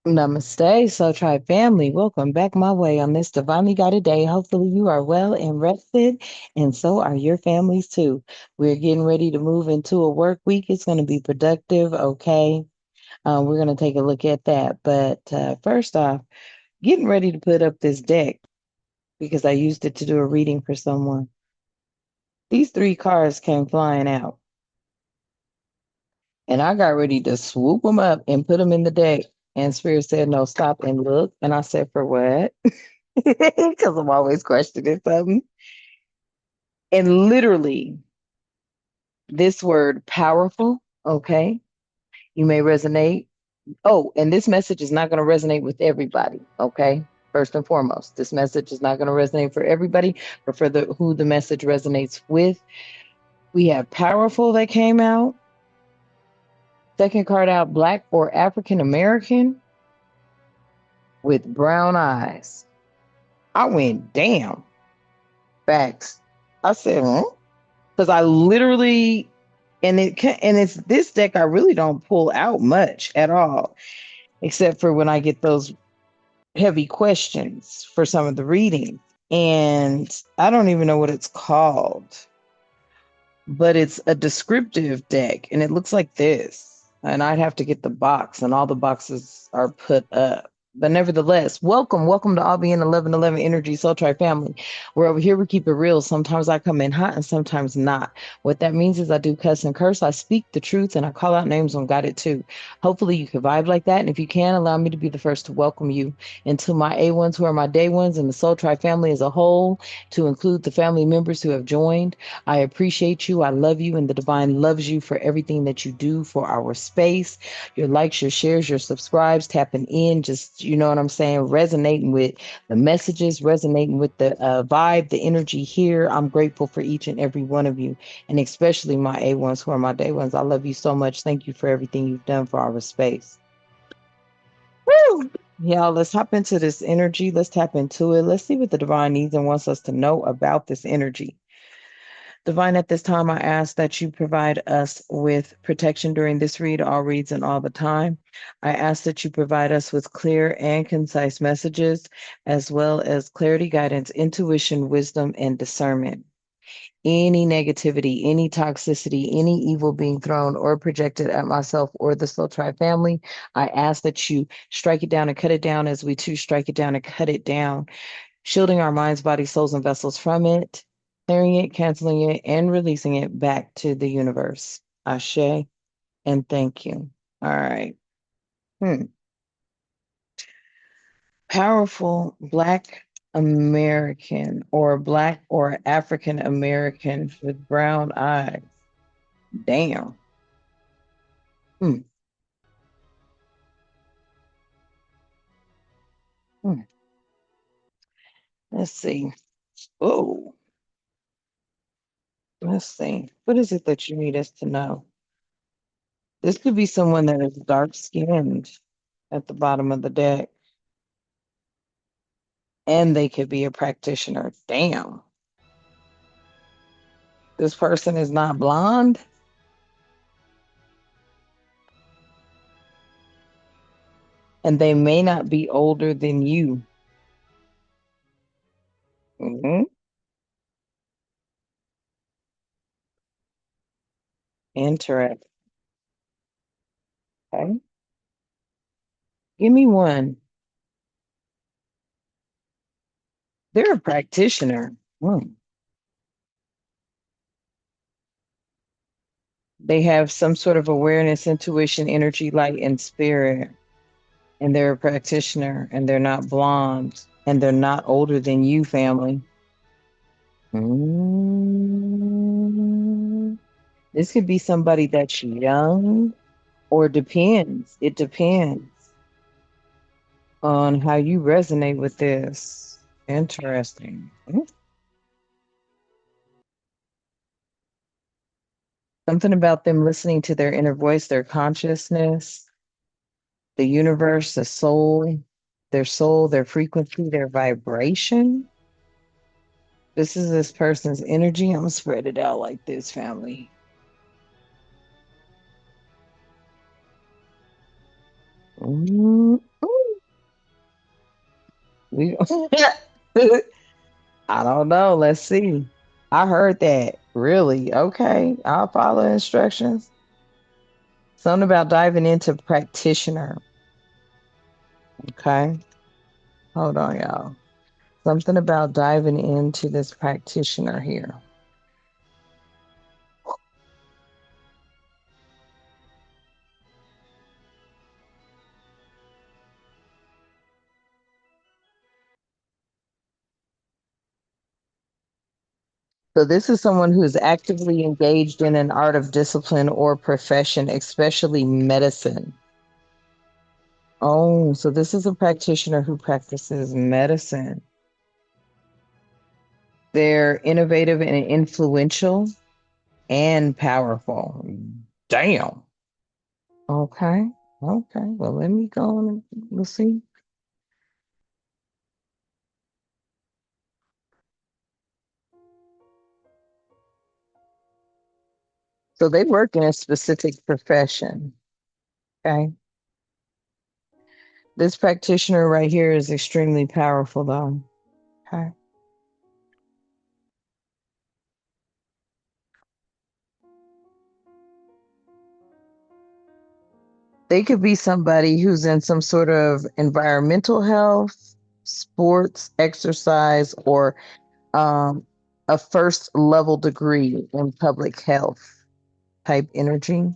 Namaste, Soul Tribe family. Welcome back my way on this divinely guided day. Hopefully, you are well and rested, and so are your families too. We're getting ready to move into a work week. It's going to be productive, okay? We're going to take a look at that. But first off, getting ready to put up this deck because I used it to do a reading for someone. These three cards came flying out, and I got ready to swoop them up and put them in the deck. And Spirit said, no, stop and look. And I said, for what? Because I'm always questioning something. And literally, this word powerful, okay, you may resonate. Oh, and this message is not going to resonate with everybody, okay? First and foremost, this message is not going to resonate for everybody, but for the who the message resonates with. We have powerful that came out. Second card out, Black or African American with brown eyes. I went, damn, facts. I said, huh? Because I literally, and it's this deck I really don't pull out much at all, except for when I get those heavy questions for some of the reading. And I don't even know what it's called, but it's a descriptive deck, and it looks like this. And I'd have to get the box, and all the boxes are put up. But nevertheless, welcome to all being 1111 Energy Soul Tribe family. We're over here, we keep it real. Sometimes I come in hot and sometimes not. What that means is I do cuss and curse. I speak the truth and I call out names on God it too. Hopefully you can vibe like that. And if you can, allow me to be the first to welcome you into my A1s who are my day ones and the Soul Tribe family as a whole, to include the family members who have joined. I appreciate you. I love you, and the divine loves you for everything that you do for our space. Your likes, your shares, your subscribes, tapping in, just, you know what I'm saying, resonating with the messages, resonating with the vibe, the energy here. I'm grateful for each and every one of you, and especially my A1s who are my day ones. I love you so much. Thank you for everything you've done for our space. Woo! Y'all, let's hop into this energy. Let's tap into it. Let's see what the divine needs and wants us to know about this energy. Divine, at this time, I ask that you provide us with protection during this read, all reads, and all the time. I ask that you provide us with clear and concise messages, as well as clarity, guidance, intuition, wisdom, and discernment. Any negativity, any toxicity, any evil being thrown or projected at myself or the Soul Tribe family, I ask that you strike it down and cut it down as we too strike it down and cut it down, shielding our minds, bodies, souls, and vessels from it, clearing it, canceling it, and releasing it back to the universe. Ashe, and thank you. All right. Hmm. Powerful Black American or Black or African American with brown eyes. Damn. Hmm. Hmm. Let's see. Oh, let's see. What is it that you need us to know? This could be someone that is dark skinned at the bottom of the deck. And they could be a practitioner. Damn. This person is not blonde and they may not be older than you. Hmm. Interesting. Okay. Give me one. They're a practitioner. Hmm. They have some sort of awareness, intuition, energy, light, and spirit. And they're a practitioner and they're not blonde and they're not older than you, family. Mm. This could be somebody that's young or depends. It depends on how you resonate with this. Interesting. Something about them listening to their inner voice, their consciousness, the universe, the soul, their frequency, their vibration. This is this person's energy. I'm gonna spread it out like this, family. Mm, We, I don't know. Let's see. I heard that. Really? Okay. I'll follow instructions. Something about diving into practitioner. Okay. Hold on, y'all. Something about diving into this practitioner here. So this is someone who is actively engaged in an art of discipline or profession, especially medicine. Oh, so this is a practitioner who practices medicine. They're innovative and influential and powerful. Damn. Okay. Okay. Well, let me go on and we'll see. So they work in a specific profession. Okay. This practitioner right here is extremely powerful, though. Okay. They could be somebody who's in some sort of environmental health, sports, exercise, or um, a first level degree in public health type energy.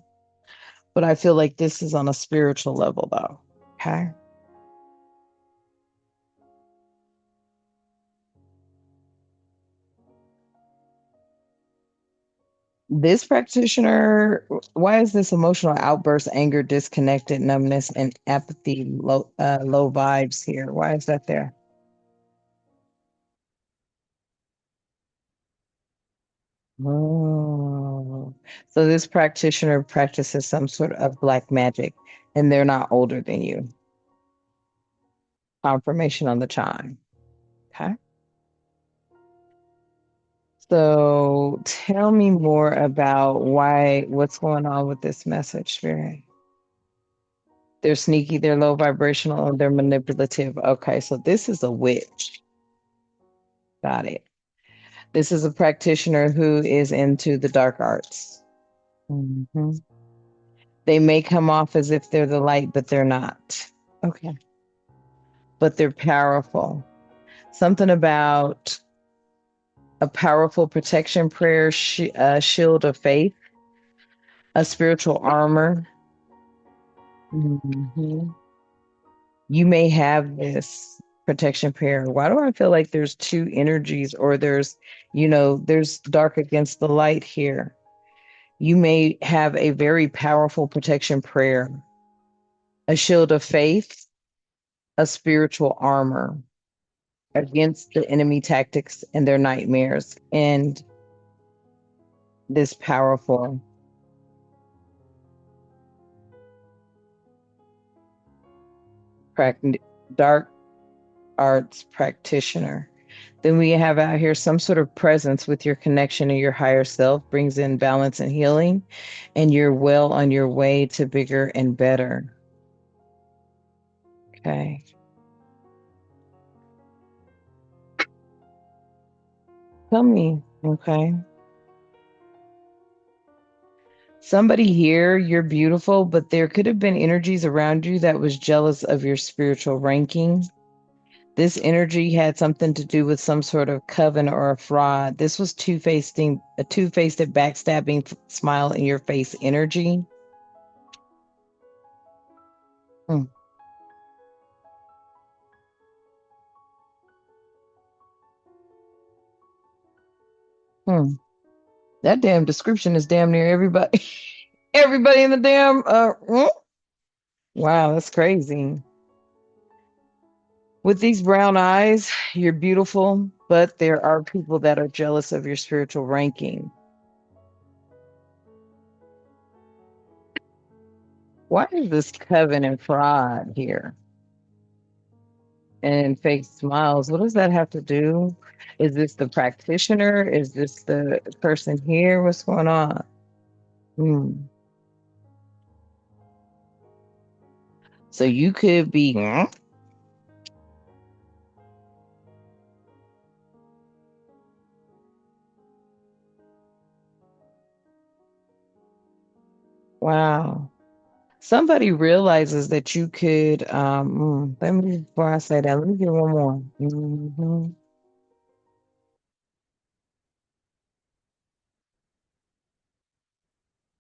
But I feel like this is on a spiritual level, though. Okay. This practitioner, why is this emotional outburst, anger, disconnected, numbness, and apathy, low vibes here? Why is that there? Oh, so this practitioner practices some sort of black magic, and they're not older than you. Confirmation on the chime. Okay. So tell me more about what's going on with this message, Spirit. They're sneaky, they're low vibrational, and they're manipulative. Okay, so this is a witch. Got it. This is a practitioner who is into the dark arts. Mhm. They may come off as if they're the light, but they're not. Okay. But they're powerful. Something about a powerful protection prayer, shield of faith, a spiritual armor. Mhm. You may have this protection prayer. Why do I feel like there's two energies, or there's dark against the light here? You may have a very powerful protection prayer, a shield of faith, a spiritual armor against the enemy tactics and their nightmares, and this powerful prac- dark arts practitioner. Then we have out here some sort of presence with your connection to your higher self brings in balance and healing, and you're well on your way to bigger and better. Okay. Tell me. Okay. Somebody here, you're beautiful, but there could have been energies around you that was jealous of your spiritual ranking. This energy had something to do with some sort of coven or a fraud. This was a two-faced, backstabbing smile in your face energy. Hmm. Hmm. That damn description is damn near everybody. Everybody in the damn. Wow, that's crazy. With these brown eyes, you're beautiful, but there are people that are jealous of your spiritual ranking. Why is this coven and fraud here? And fake smiles. What does that have to do? Is this the practitioner? Is this the person here? What's going on? Hmm. So you could be Wow. Somebody realizes that you could, let me, before I say that, let me get one more.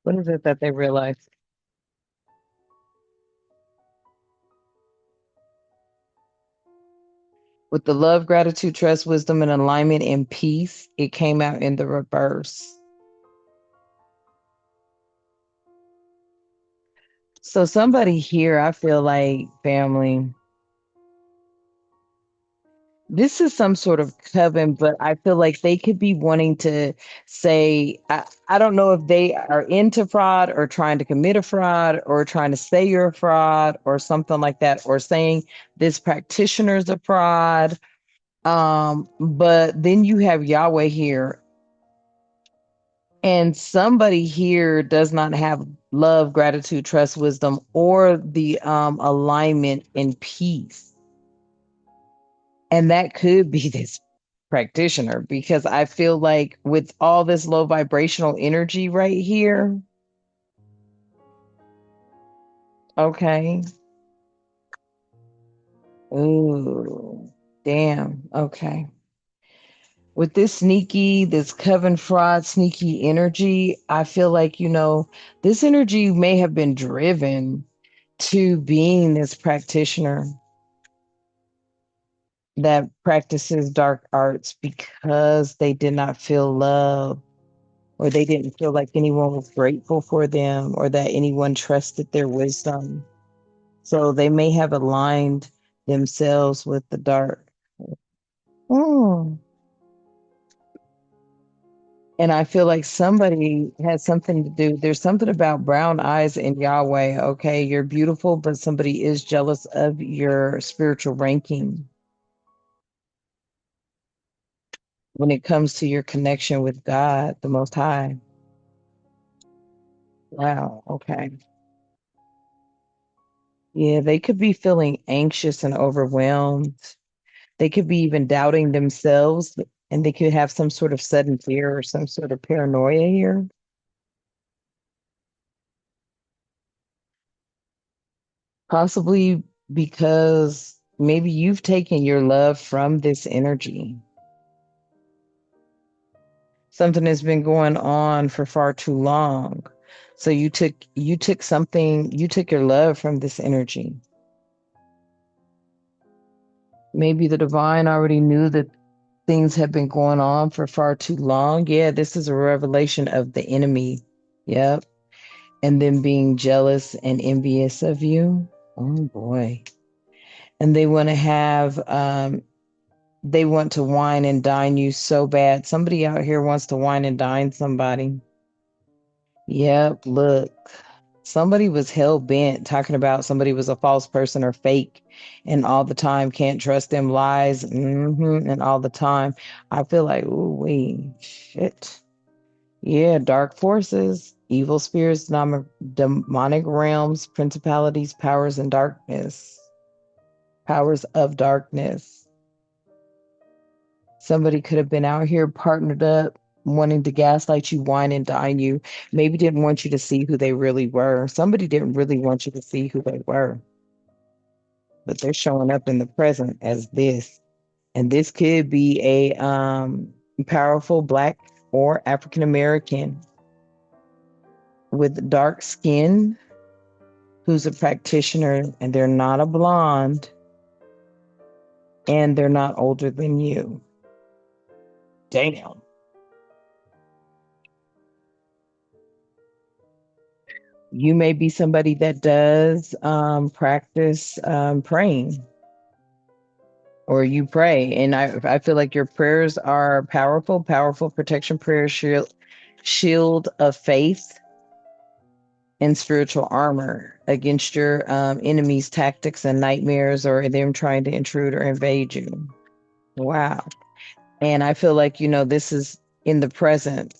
What is it that they realize? With the love, gratitude, trust, wisdom, and alignment and peace, it came out in the reverse. So somebody here, I feel like family, this is some sort of coven, but I feel like they could be wanting to say, I don't know if they are into fraud or trying to commit a fraud or trying to say you're a fraud or something like that, or saying this practitioner is a fraud. But then you have Yahweh here, and somebody here does not have love, gratitude, trust, wisdom, or the alignment and peace. And that could be this practitioner because I feel like with all this low vibrational energy right here, okay. Ooh, damn. Okay. With this sneaky, this coven fraud, sneaky energy, I feel like, this energy may have been driven to being this practitioner that practices dark arts because they did not feel love or they didn't feel like anyone was grateful for them or that anyone trusted their wisdom. So they may have aligned themselves with the dark. Mm. And I feel like somebody has something to do. There's something about brown eyes in Yahweh. Okay, you're beautiful, but somebody is jealous of your spiritual ranking when it comes to your connection with God, the Most High. Wow. Okay. Yeah, they could be feeling anxious and overwhelmed. They could be even doubting themselves, and they could have some sort of sudden fear or some sort of paranoia here. Possibly because maybe you've taken your love from this energy. Something has been going on for far too long. So you took your love from this energy. Maybe the divine already knew that things have been going on for far too long. Yeah, this is a revelation of the enemy. Yep. And then being jealous and envious of you. Oh boy. And they want to wine and dine you so bad. Somebody out here wants to wine and dine somebody. Yep, look. Somebody was hell bent talking about somebody was a false person or fake and all the time can't trust them lies and all the time. I feel like, ooh, wait, shit. Yeah, dark forces, evil spirits, demonic realms, principalities, powers and darkness, powers of darkness. Somebody could have been out here partnered up, wanting to gaslight you, wine and dine you. Maybe didn't want you to see who they really were. Somebody didn't really want you to see who they were, but they're showing up in the present as this. And this could be a powerful Black or African American with dark skin who's a practitioner, and they're not a blonde and they're not older than you. Damn. You may be somebody that does practice praying, or you pray. And I feel like your prayers are powerful, powerful protection prayer shield of faith and spiritual armor against your enemy's tactics and nightmares or them trying to intrude or invade you. Wow. And I feel like, this is in the present.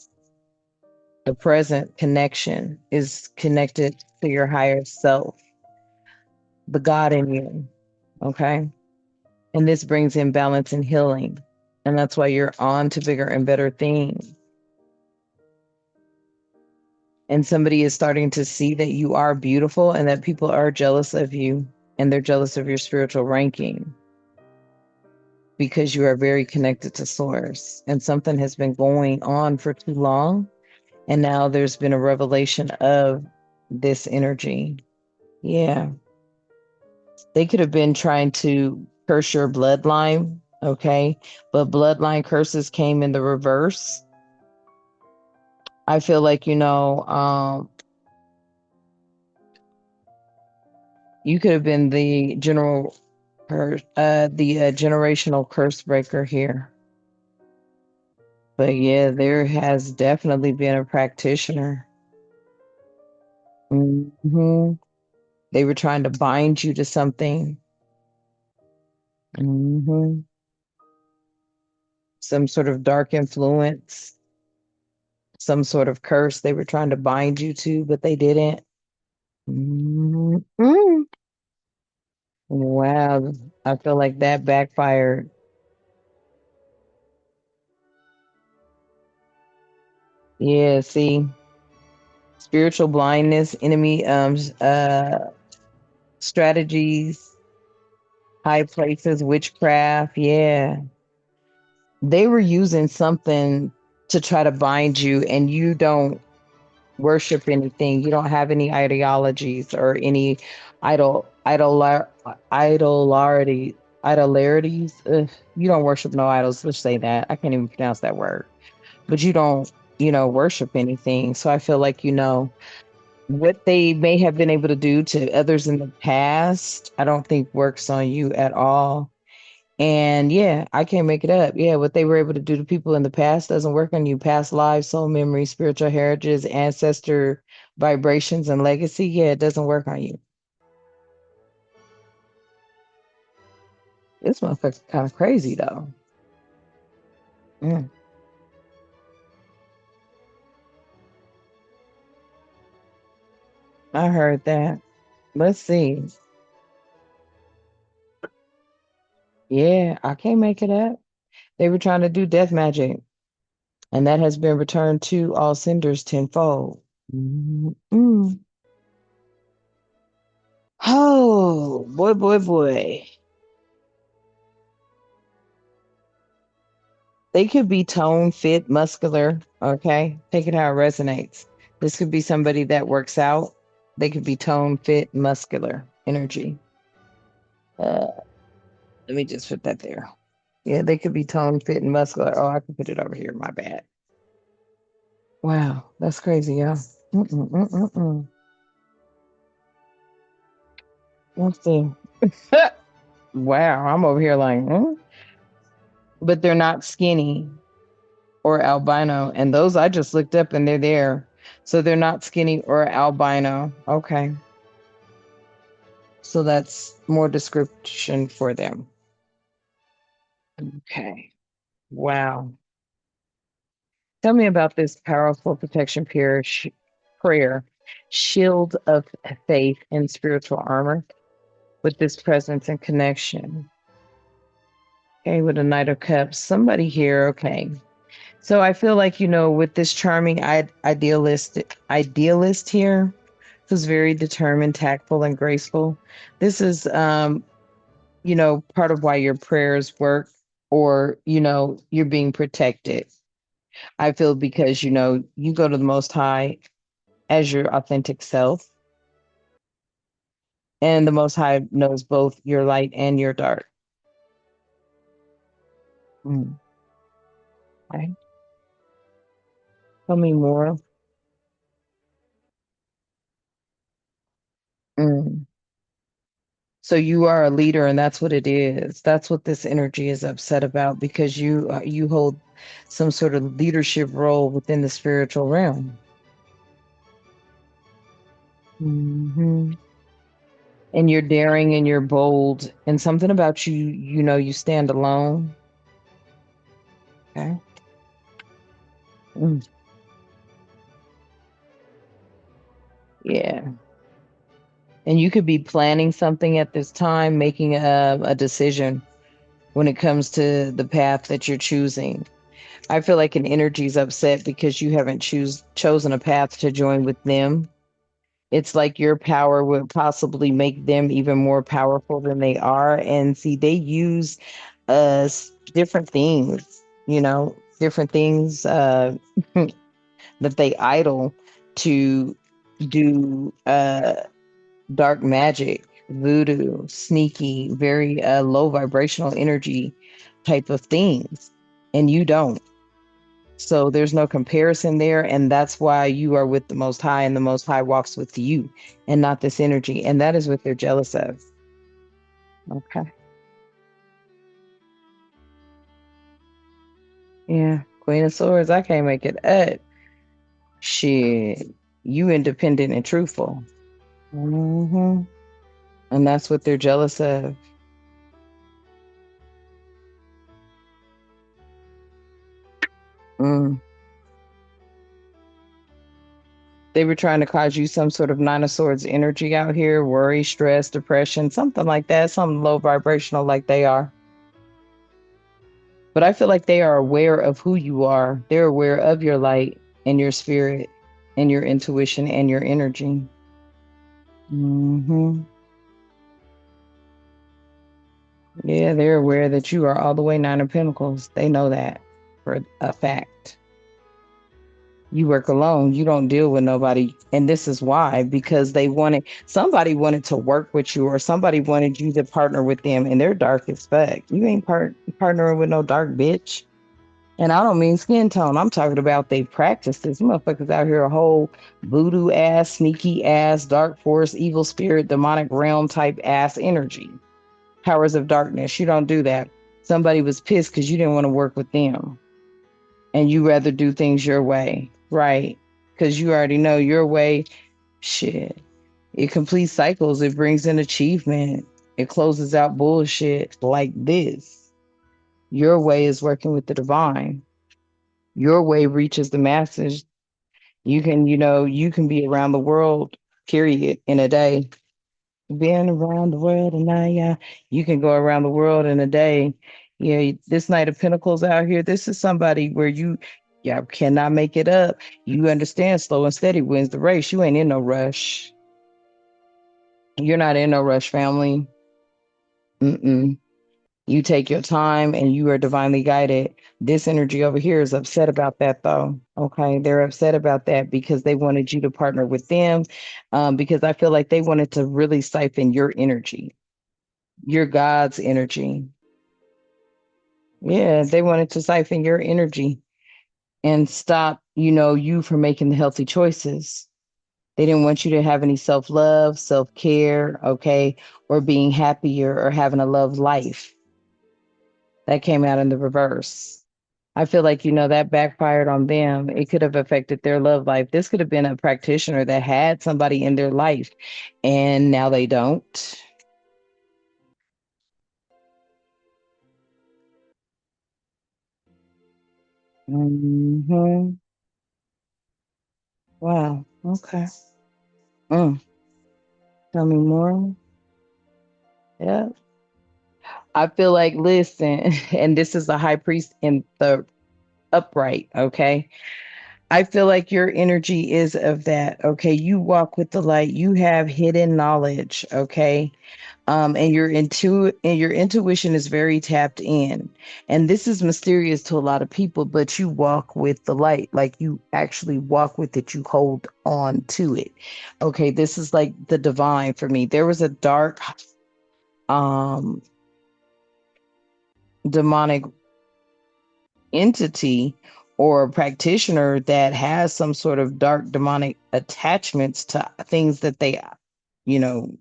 The present connection is connected to your higher self, the God in you. Okay. And this brings in balance and healing. And that's why you're on to bigger and better things. And somebody is starting to see that you are beautiful and that people are jealous of you and they're jealous of your spiritual ranking because you are very connected to source and something has been going on for too long. And now there's been a revelation of this energy. Yeah. They could have been trying to curse your bloodline. Okay. But bloodline curses came in the reverse. I feel like, you could have been the generational curse breaker here. But yeah, there has definitely been a practitioner. Hmm. They were trying to bind you to something. Hmm. Some sort of dark influence, some sort of curse they were trying to bind you to, but they didn't. Mm. Wow. I feel like that backfired. Yeah, see, spiritual blindness, enemy strategies, high places, witchcraft. Yeah. They were using something to try to bind you, and you don't worship anything. You don't have any ideologies or any idolarities. Ugh, you don't worship no idols. Let's say that. I can't even pronounce that word. But you don't, worship anything. So I feel like, what they may have been able to do to others in the past, I don't think works on you at all. And yeah, I can't make it up. Yeah, what they were able to do to people in the past doesn't work on you. Past lives, soul memory, spiritual heritages, ancestor vibrations, and legacy. Yeah, it doesn't work on you. This motherfucker's kind of crazy though. Mm, I heard that. Let's see. Yeah, I can't make it up. They were trying to do death magic, and that has been returned to all senders tenfold. Mm. Oh, boy, boy, boy. They could be tone, fit, muscular. Okay. Take it how it resonates. This could be somebody that works out. They could be tone, fit, muscular energy. Uh, Let me just put that there. Yeah, they could be tone, fit, and muscular. Oh, I can put it over here. My bad. Wow, that's crazy, y'all. Mm-mm. Let's see. Wow, I'm over here like, but they're not skinny or albino. And those I just looked up and they're there. So they're not skinny or albino. Okay. So that's more description for them. Okay. Wow. Tell me about this powerful protection prayer, shield of faith and spiritual armor with this presence and connection. Okay, with a Knight of Cups. Somebody here, okay. So I feel like, with this charming idealist here, who's very determined, tactful, and graceful. This is part of why your prayers work or, you're being protected. I feel because, you go to the Most High as your authentic self, and the Most High knows both your light and your dark. Mm. Okay. Tell me more. Mm. So you are a leader, and that's what it is. That's what this energy is upset about because you hold some sort of leadership role within the spiritual realm. Hmm. And you're daring and you're bold, and something about you, you stand alone. Okay. Mm. Yeah. And you could be planning something at this time, making a decision when it comes to the path that you're choosing. I feel like an energy's upset because you haven't chosen a path to join with them. It's like your power would possibly make them even more powerful than they are. And see, they use different things, different things that they idle to do dark magic, voodoo, sneaky, very low vibrational energy type of things. And you don't. So there's no comparison there. And that's why you are with the Most High, and the Most High walks with you and not this energy. And that is what they're jealous of. Okay. Yeah. Queen of Swords, I can't make it up. Shit. You independent and truthful. Hmm. And that's what they're jealous of. Mm. They were trying to cause you some sort of Nine of Swords energy out here, worry, stress, depression, something like that, something low vibrational like they are. But I feel like they are aware of who you are. They're aware of your light and your spirit and your intuition and your energy. Hmm. Yeah, they're aware that you are all the way Nine of Pentacles. They know that for a fact. You work alone. You don't deal with nobody. And this is why, because somebody wanted to work with you, or somebody wanted you to partner with them, and they're dark as fuck. You ain't partnering with no dark bitch. And I don't mean skin tone. I'm talking about they practice this. Motherfuckers out here a whole voodoo ass, sneaky ass, dark force, evil spirit, demonic realm type ass energy. Powers of darkness. You don't do that. Somebody was pissed because you didn't want to work with them, and you rather do things your way, right? Because you already know your way, shit. It completes cycles, it brings in achievement, it closes out bullshit like this. Your way is working with the divine. Your way reaches the masses. You can be around the world, period, in a day. Being around the world and now, yeah, you can go around the world in a day. Yeah, this Knight of Pentacles out here, this is somebody where yeah, cannot make it up. You understand slow and steady wins the race. You ain't in no rush. You're not in no rush, family. Mm-mm. You take your time and you are divinely guided. This energy over here is upset about that, though. Okay. They're upset about that because they wanted you to partner with them, because I feel like they wanted to really siphon your energy, your God's energy. Yeah. They wanted to siphon your energy and stop, you from making the healthy choices. They didn't want you to have any self love, self care, okay, or being happier or having a love life. That came out in the reverse. I feel like, that backfired on them. It could have affected their love life. This could have been a practitioner that had somebody in their life and now they don't. Hmm. Wow. Okay. Mm. Tell me more. Yeah. I feel like, listen, and this is the high priest in the upright. Okay. I feel like your energy is of that. Okay. You walk with the light. You have hidden knowledge. Okay. And your intuition is very tapped in, and this is mysterious to a lot of people, but you walk with the light, like you actually walk with it, you hold on to it. Okay, this is like the divine for me. There was a dark um demonic entity or practitioner that has some sort of dark demonic attachments to things that they you know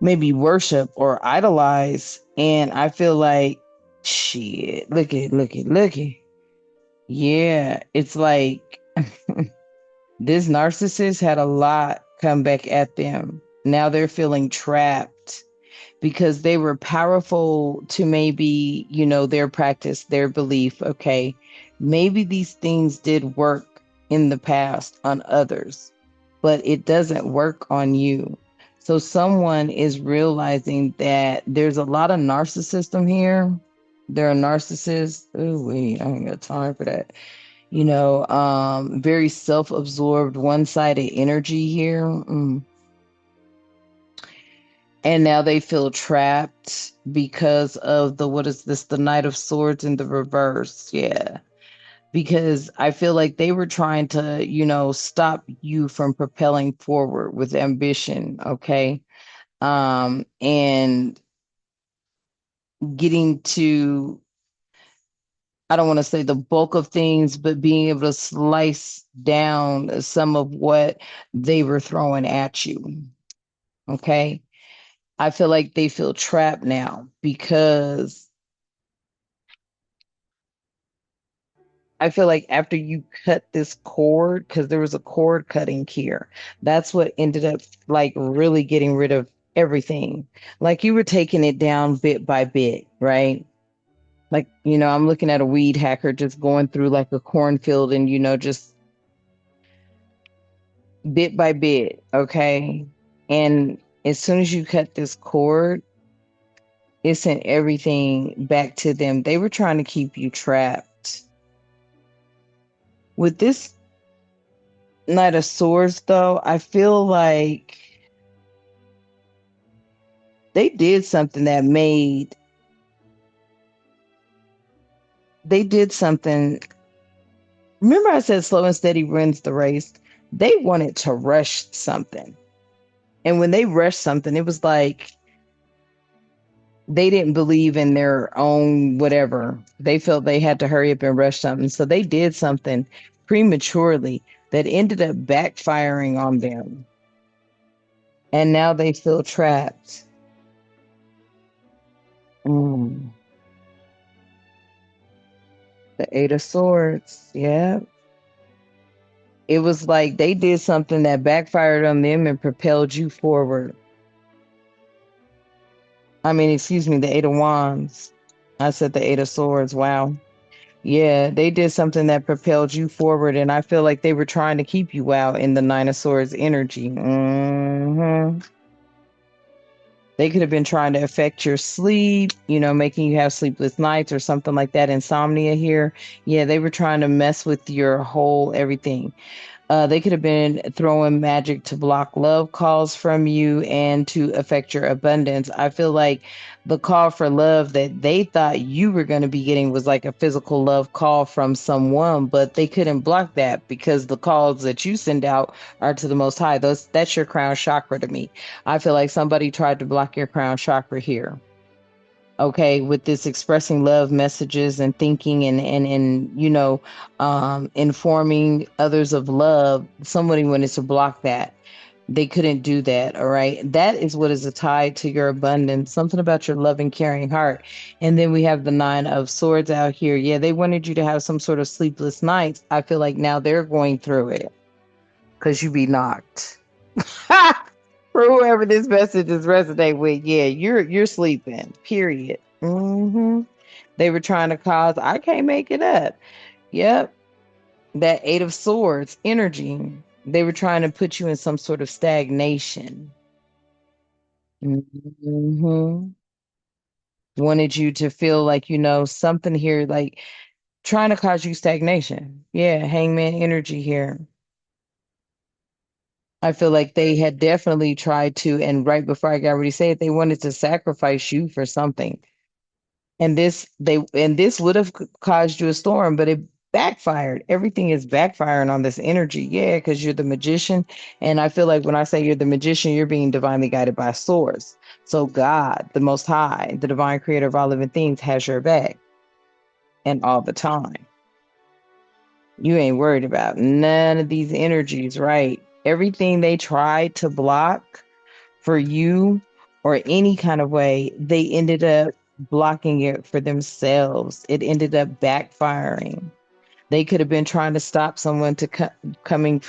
maybe worship or idolize. And I feel like, shit, look at. Yeah, it's like this narcissist had a lot come back at them. Now they're feeling trapped because they were powerful to maybe, their practice, their belief. Okay, maybe these things did work in the past on others, but it doesn't work on you. So someone is realizing that there's a lot of narcissism here, They're a narcissist. Oh, wait, I ain't got time for that. Very self-absorbed, one-sided energy here. And now they feel trapped because of what is this, the Knight of Swords in the reverse. Yeah. Because I feel like they were trying to, stop you from propelling forward with ambition, okay? And getting to, I don't want to say the bulk of things, but being able to slice down some of what they were throwing at you, okay? I feel like they feel trapped now because I feel like after you cut this cord, because there was a cord cutting here, that's what ended up like really getting rid of everything. Like you were taking it down bit by bit, right? Like, I'm looking at a weed hacker just going through like a cornfield and, just bit by bit, okay? And as soon as you cut this cord, it sent everything back to them. They were trying to keep you trapped. With this Knight of Swords, though, I feel like they did something they did something. Remember, I said slow and steady wins the race? They wanted to rush something. And when they rushed something, it was like they didn't believe in their own whatever. They felt they had to hurry up and rush something. So they did something prematurely that ended up backfiring on them. And now they feel trapped. Mm. The Eight of Swords. Yeah. It was like they did something that backfired on them and propelled you forward. I mean, excuse me, the Eight of Wands. I said the Eight of Swords. Wow. Yeah, they did something that propelled you forward, and I feel like they were trying to keep you out in the Nine of Swords energy. They could have been trying to affect your sleep, making you have sleepless nights or something like that. Insomnia here. Yeah, they were trying to mess with your whole everything. They could have been throwing magic to block love calls from you and to affect your abundance. I feel like the call for love that they thought you were going to be getting was like a physical love call from someone, but they couldn't block that because the calls that you send out are to the Most High. That's your crown chakra to me. I feel like somebody tried to block your crown chakra here, okay, with this expressing love messages and thinking and informing others of love. Somebody wanted to block that. They couldn't do that. All right, that is what is a tie to your abundance, something about your loving caring heart. And then we have the Nine of Swords out here. Yeah, they wanted you to have some sort of sleepless nights. I feel like now they're going through it because you be knocked. For whoever this message is resonate with, yeah, you're sleeping. Period. They were trying to cause. I can't make it up. Yep, that Eight of Swords energy. They were trying to put you in some sort of stagnation. hmm Wanted you to feel like something here, like trying to cause you stagnation. Yeah, Hangman energy here. I feel like they had definitely tried to, and right before I got ready to say it, they wanted to sacrifice you for something. And this would have caused you a storm, but it backfired. Everything is backfiring on this energy. Yeah, because you're the magician. And I feel like when I say you're the magician, you're being divinely guided by source. So God, the most high, the divine creator of all living things, has your back and all the time. You ain't worried about none of these energies, right? Everything they tried to block for you or any kind of way, they ended up blocking it for themselves. It ended up backfiring. They could have been trying to stop someone to coming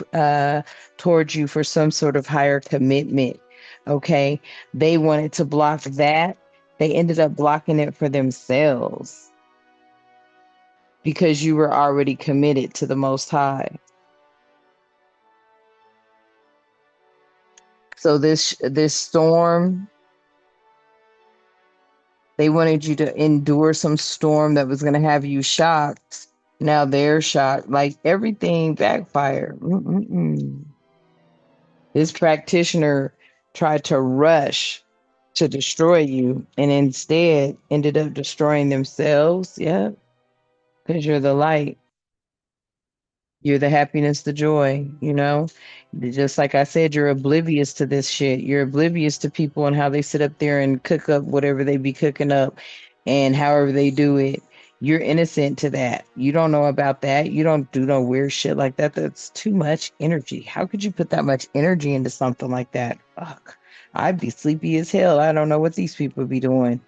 towards you for some sort of higher commitment. Okay. They wanted to block that. They ended up blocking it for themselves because you were already committed to the Most High. So this storm They wanted you to endure some storm that was going to have you shocked. Now they're shocked. Like everything backfired. Mm-mm-mm. This practitioner tried to rush to destroy you and instead ended up destroying themselves. Yeah, because you're the light. You're the happiness, the joy, you know? Just like I said, you're oblivious to this shit. You're oblivious to people and how they sit up there and cook up whatever they be cooking up and however they do it. You're innocent to that. You don't know about that. You don't do no weird shit like that. That's too much energy. How could you put that much energy into something like that? Fuck. I'd be sleepy as hell. I don't know what these people be doing.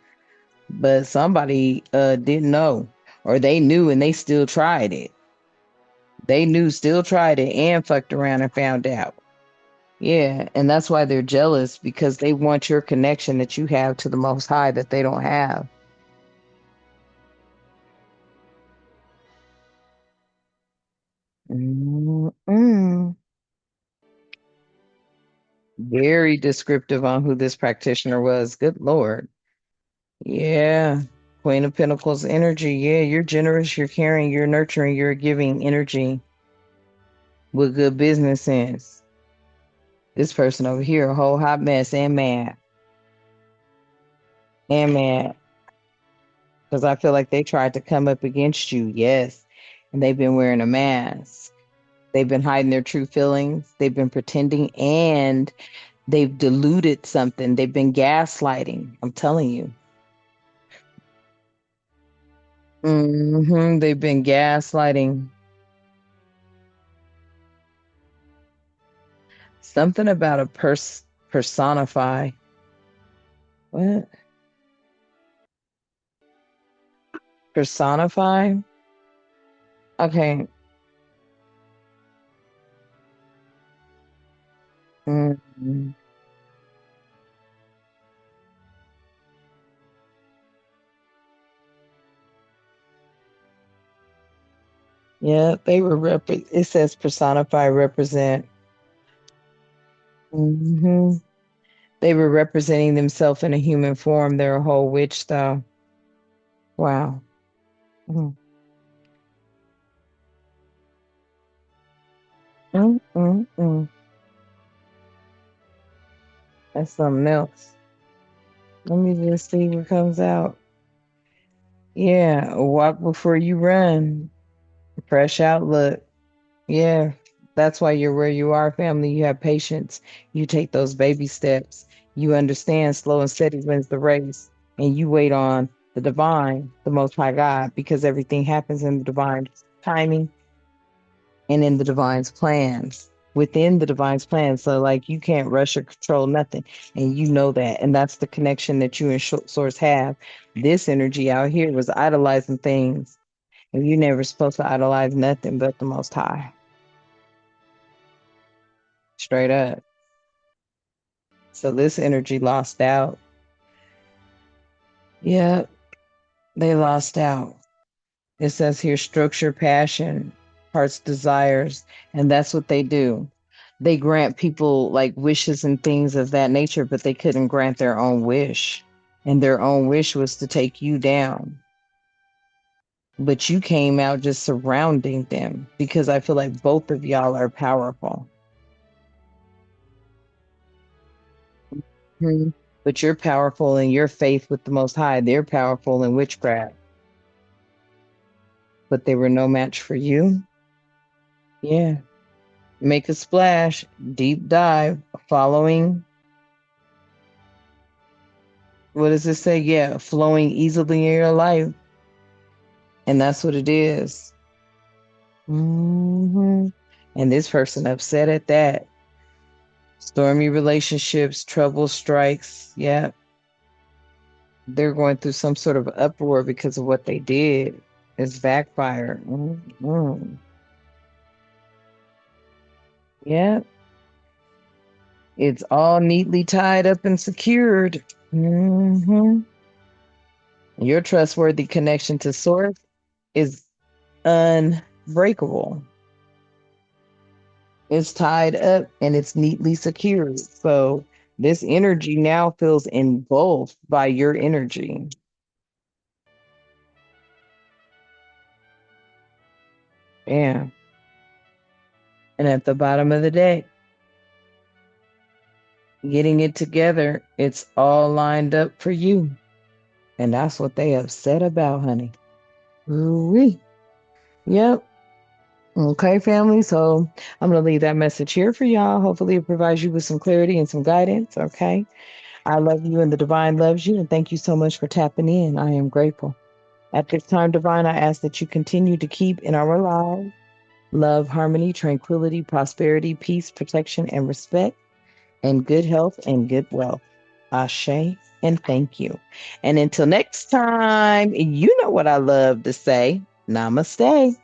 But somebody didn't know, or they knew and they still tried it. They knew, still tried it, and fucked around and found out. Yeah, and that's why they're jealous because they want your connection that you have to the Most High that they don't have. Mm-mm. Very descriptive on who this practitioner was. Good Lord. Yeah. Queen of Pentacles energy. Yeah, you're generous, you're caring, you're nurturing, you're giving energy with good business sense. This person over here, a whole hot mess and mad. And mad. Because I feel like they tried to come up against you, yes. And they've been wearing a mask. They've been hiding their true feelings. They've been pretending and they've diluted something. They've been gaslighting. I'm telling you. They've been gaslighting. Something about a personify. What? Personify? Okay. Mhm. Yeah, they were it says personify represent. hmm They were representing themselves in a human form. They're a whole witch, though. Wow. Mm, mm, mm, mm. That's something else. Let me just see what comes out. Yeah, walk before you run. Fresh outlook. Yeah, that's why you're where you are, family. You have patience. You take those baby steps. You understand slow and steady wins the race. And you wait on the divine, the most high God, because everything happens in the divine timing and in the divine's plans, within the divine's plans. So, like, you can't rush or control nothing. And you know that. And that's the connection that you and Source have. This energy out here was idolizing things. And you never supposed to idolize nothing but the most high. Straight up. So this energy lost out. Yeah, they lost out. It says here structure, passion, heart's desires, and that's what they do. They grant people like wishes and things of that nature, but they couldn't grant their own wish. And their own wish was to take you down. But you came out just surrounding them because I feel like both of y'all are powerful. Mhm. But you're powerful in your faith with the Most High. They're powerful in witchcraft, but they were no match for you. Yeah. Make a splash, deep dive, following. What does it say? Yeah, flowing easily in your life. And that's what it is. And this person upset at that. Stormy relationships, trouble strikes. Yeah. They're going through some sort of uproar because of what they did. It's backfired. Yeah. It's all neatly tied up and secured. Your trustworthy connection to source is unbreakable. It's tied up and it's neatly secured. So this energy now feels engulfed by your energy. Yeah. And at the bottom of the day, getting it together, it's all lined up for you. And that's what they upset about, honey. Ooh-wee. Yep. Okay, family. So I'm going to leave that message here for y'all. Hopefully, it provides you with some clarity and some guidance. Okay. I love you and the divine loves you. And thank you so much for tapping in. I am grateful. At this time, divine, I ask that you continue to keep in our lives love, harmony, tranquility, prosperity, peace, protection, and respect, and good health and good wealth. Ashe and thank you. And until next time, you know what I love to say. Namaste.